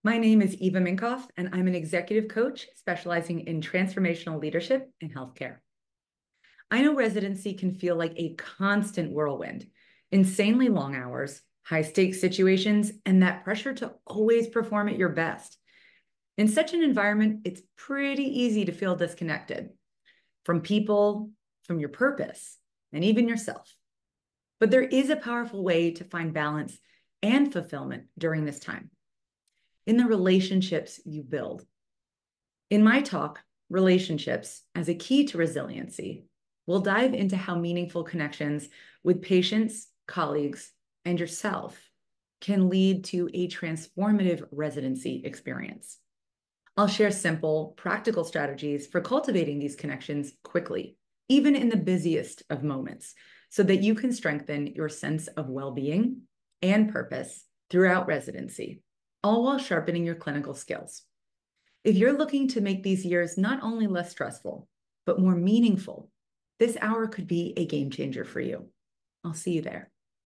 My name is Eva Minkoff, and I'm an executive coach specializing in transformational leadership in healthcare. I know residency can feel like a constant whirlwind, insanely long hours, high stakes situations, and that pressure to always perform at your best. In such an environment, it's pretty easy to feel disconnected from people, from your purpose, and even yourself. But there is a powerful way to find balance and fulfillment during this time in the relationships you build. In my talk, Relationships as a Key to Resiliency, we'll dive into how meaningful connections with patients, colleagues, and yourself can lead to a transformative residency experience. I'll share simple, practical strategies for cultivating these connections quickly, even in the busiest of moments, so that you can strengthen your sense of well-being and purpose throughout residency, all while sharpening your clinical skills. If you're looking to make these years not only less stressful, but more meaningful, this hour could be a game changer for you. I'll see you there.